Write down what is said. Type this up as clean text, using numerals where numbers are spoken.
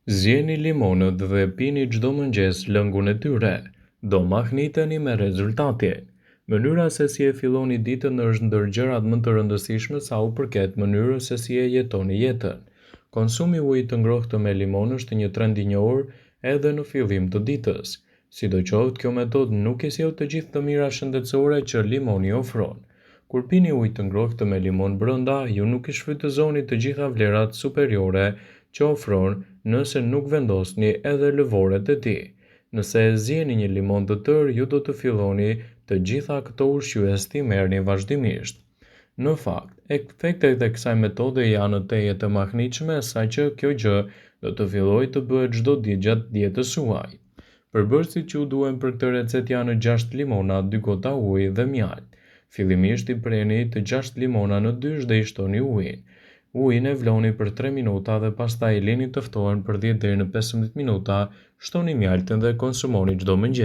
Zjeni limonët dhe pini çdo mëngjes lëngun e tyre. Do mahniteni me rezultatin. Mënyra se si e filloni ditën është ndër gjërat më të rëndësishme sa u përket mënyrës se si e jetoni jetën. Konsumi ujë të ngrohtë me limon është një trend i njohur edhe në fillim të ditës. Sidoqoftë, kjo metodë nuk i sjell të gjithë të mira shëndetësore që limoni ofron. Kur pini ujë të ngrohtë me limon brenda, ju nuk i shfrytëzoni të gjitha vlerat superiore që ofron nëse nuk vendosni edhe lëvoret e tij. Nëse e zjeni një limon të tërë, ju do të filloni të gjitha këto ushqyes t'i merrni vazhdimisht. Në fakt, efektet e kësaj metode janë teje të mahnitshme, saqë kjo gjë do të fillojë të bëhet çdo ditë gjatë dietës suaj. Përbërësit që u duhen për këtë recetë janë 6 limona, 2 gota ujë dhe mjaltë. Fillimisht i preni të 6 limona në dysh dhe i shtoni ujin. Ujin e vloni për 3 minuta dhe pastaj lini të ftohen për 10 deri në 15 minuta, shtoni mjaltin dhe konsumoni çdo mëngjes.